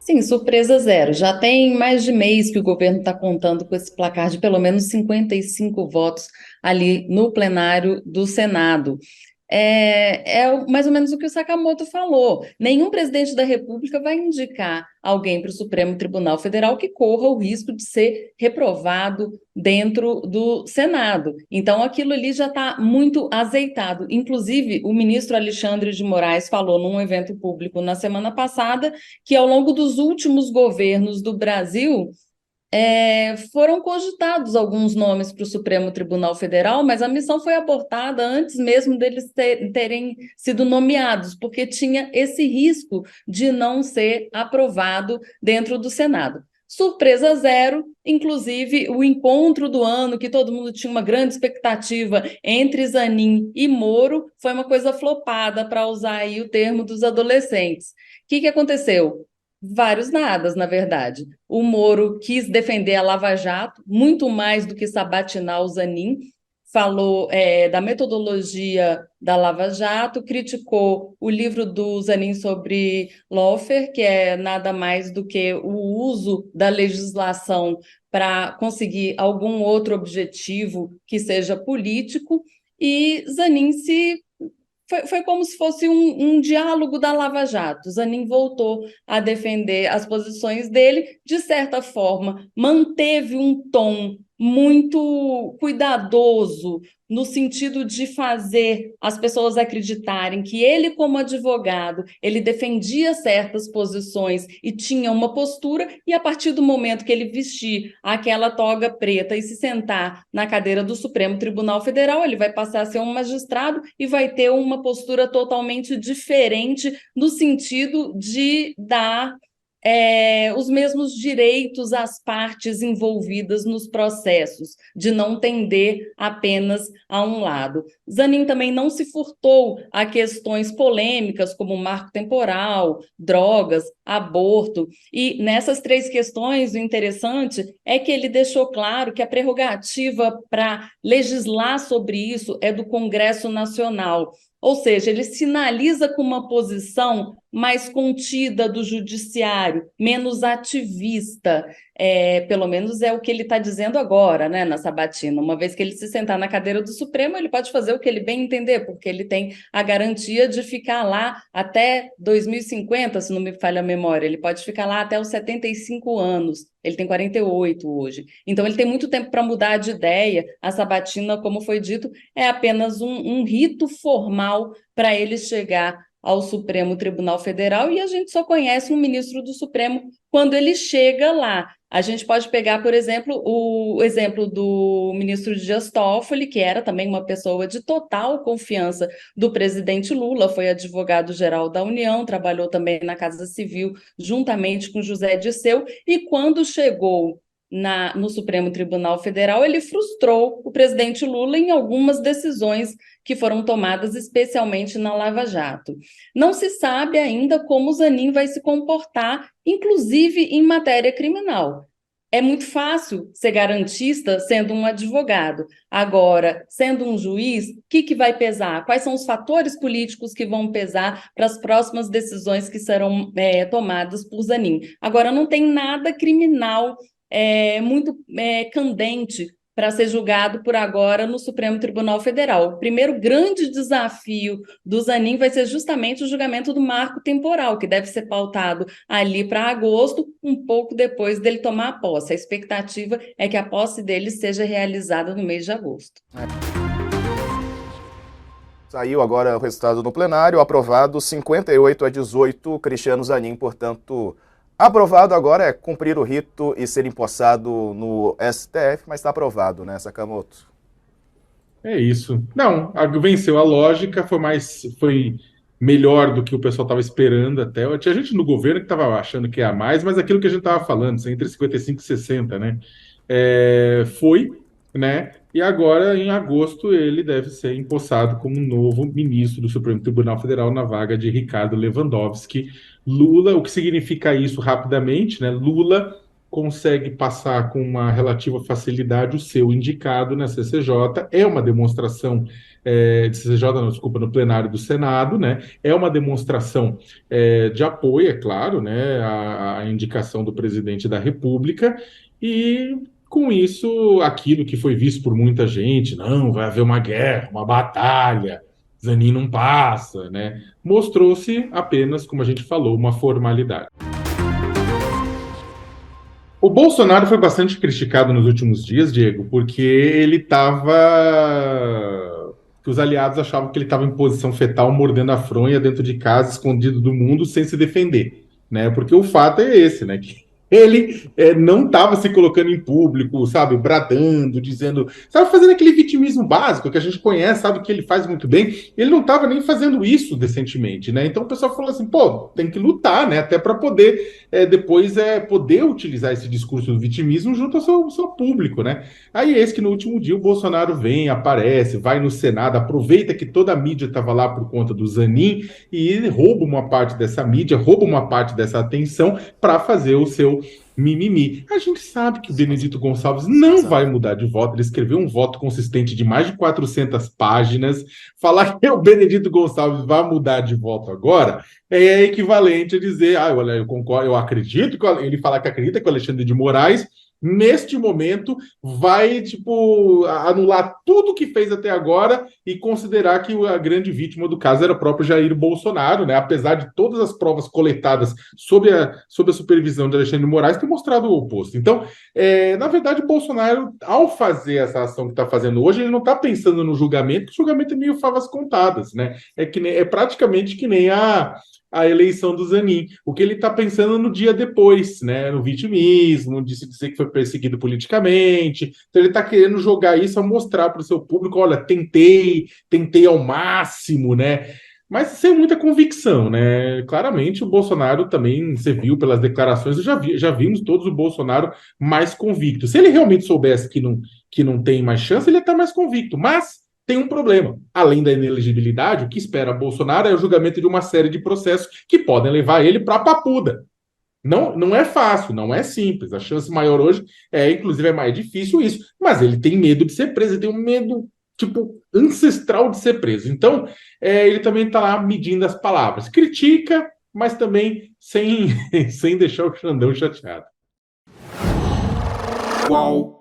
Sim, surpresa zero. Já tem mais de mês que o governo está contando com esse placar de pelo menos 55 votos ali no plenário do Senado. Mais ou menos o que o Sakamoto falou. Nenhum presidente da República vai indicar alguém para o Supremo Tribunal Federal que corra o risco de ser reprovado dentro do Senado. Então, aquilo ali já está muito azeitado. Inclusive, o ministro Alexandre de Moraes falou num evento público na semana passada que, ao longo dos últimos governos do Brasil, foram cogitados alguns nomes para o Supremo Tribunal Federal, mas a missão foi abortada antes mesmo deles terem sido nomeados, porque tinha esse risco de não ser aprovado dentro do Senado. Surpresa zero, inclusive o encontro do ano, que todo mundo tinha uma grande expectativa entre Zanin e Moro, foi uma coisa flopada, para usar aí o termo dos adolescentes. O que aconteceu? Vários nadas, na verdade. O Moro quis defender a Lava Jato, muito mais do que sabatinar o Zanin, falou da metodologia da Lava Jato, criticou o livro do Zanin sobre lawfare, que é nada mais do que o uso da legislação para conseguir algum outro objetivo que seja político, e Zanin foi como se fosse um diálogo da Lava Jato. Zanin voltou a defender as posições dele, de certa forma, manteve um tom muito cuidadoso, no sentido de fazer as pessoas acreditarem que ele, como advogado, ele defendia certas posições e tinha uma postura, e a partir do momento que ele vestir aquela toga preta e se sentar na cadeira do Supremo Tribunal Federal, ele vai passar a ser um magistrado e vai ter uma postura totalmente diferente, no sentido de dar os mesmos direitos às partes envolvidas nos processos, de não tender apenas a um lado. Zanin também não se furtou a questões polêmicas como marco temporal, drogas, aborto, e nessas três questões o interessante é que ele deixou claro que a prerrogativa para legislar sobre isso é do Congresso Nacional. Ou seja, ele sinaliza com uma posição mais contida do judiciário, menos ativista. Pelo menos é o que ele está dizendo agora, né, na sabatina. Uma vez que ele se sentar na cadeira do Supremo, ele pode fazer o que ele bem entender, porque ele tem a garantia de ficar lá até 2050, se não me falha a memória. Ele pode ficar lá até os 75 anos. Ele tem 48 hoje. Então, ele tem muito tempo para mudar de ideia. A sabatina, como foi dito, é apenas um rito formal para ele chegar ao Supremo Tribunal Federal, e a gente só conhece um ministro do Supremo quando ele chega lá. A gente pode pegar, por exemplo, o exemplo do ministro Dias Toffoli, que era também uma pessoa de total confiança do presidente Lula, foi advogado-geral da União, trabalhou também na Casa Civil, juntamente com José Dirceu, e quando chegou no Supremo Tribunal Federal, ele frustrou o presidente Lula em algumas decisões que foram tomadas, especialmente na Lava Jato. Não se sabe ainda como o Zanin vai se comportar, inclusive em matéria criminal. É muito fácil ser garantista sendo um advogado. Agora, sendo um juiz, o que vai pesar? Quais são os fatores políticos que vão pesar para as próximas decisões que serão tomadas por Zanin? Agora, não tem nada criminal muito candente para ser julgado por agora no Supremo Tribunal Federal. O primeiro grande desafio do Zanin vai ser justamente o julgamento do marco temporal, que deve ser pautado ali para agosto, um pouco depois dele tomar a posse. A expectativa é que a posse dele seja realizada no mês de agosto. Saiu agora o resultado no plenário, aprovado 58-18, Cristiano Zanin, portanto, aprovado. Agora é cumprir o rito e ser empossado no STF, mas está aprovado, né, Sakamoto? É isso. Não, venceu a lógica, foi melhor do que o pessoal estava esperando até. Tinha gente no governo que estava achando que ia mais, mas aquilo que a gente estava falando, assim, entre 55 e 60, né? Foi, né? E agora, em agosto, ele deve ser empossado como novo ministro do Supremo Tribunal Federal na vaga de Ricardo Lewandowski. Lula, o que significa isso rapidamente, né? Lula consegue passar com uma relativa facilidade o seu indicado na CCJ. É uma demonstração de CCJ, não, desculpa, no plenário do Senado, né? É uma demonstração de apoio, é claro, né, à indicação do presidente da República, e com isso, aquilo que foi visto por muita gente, não, vai haver uma guerra, uma batalha, Zanin não passa, né? Mostrou-se apenas, como a gente falou, uma formalidade. O Bolsonaro foi bastante criticado nos últimos dias, Diego, porque ele estava. Que os aliados achavam que ele estava em posição fetal, mordendo a fronha dentro de casa, escondido do mundo, sem se defender, né? Porque o fato é esse, né? Que ele não estava se colocando em público, sabe, bradando, dizendo, sabe, fazendo aquele vitimismo básico que a gente conhece, sabe, que ele faz muito bem. Ele não estava nem fazendo isso decentemente, né? Então o pessoal falou assim, pô, tem que lutar, né? Até para poder depois poder utilizar esse discurso do vitimismo junto ao seu público, né? Aí eis que no último dia o Bolsonaro vem, aparece, vai no Senado, aproveita que toda a mídia estava lá por conta do Zanin e rouba uma parte dessa mídia, rouba uma parte dessa atenção para fazer o seu mimimi. A gente sabe que o Benedito Gonçalves não vai mudar de voto. Ele escreveu um voto consistente de mais de 400 páginas. Falar que o Benedito Gonçalves vai mudar de voto agora é equivalente a dizer, olha, eu concordo, eu acredito que ele falar que acredita que o Alexandre de Moraes neste momento vai, tipo, anular tudo que fez até agora e considerar que a grande vítima do caso era o próprio Jair Bolsonaro, né? Apesar de todas as provas coletadas sob a supervisão de Alexandre de Moraes ter mostrado o oposto. Então, na verdade, o Bolsonaro, ao fazer essa ação que está fazendo hoje, ele não está pensando no julgamento, porque o julgamento é meio favas contadas, né? É praticamente que nem a eleição do Zanin. O que ele está pensando no dia depois, né? No vitimismo, de se dizer que foi perseguido politicamente. Então ele está querendo jogar isso a mostrar para o seu público, olha, tentei ao máximo, né? Mas sem muita convicção, né? Claramente o Bolsonaro também, você viu pelas declarações, já vimos todos o Bolsonaro mais convicto. Se ele realmente soubesse que não tem mais chance, ele ia estar mais convicto. Mas tem um problema. Além da inelegibilidade, o que espera Bolsonaro é o julgamento de uma série de processos que podem levar ele para a papuda. Não é fácil, não é simples. A chance maior hoje inclusive, é mais difícil isso. Mas ele tem medo de ser preso, ele tem um medo, tipo, ancestral de ser preso. Então, ele também está lá medindo as palavras. Critica, mas também sem deixar o Xandão chateado. Qual?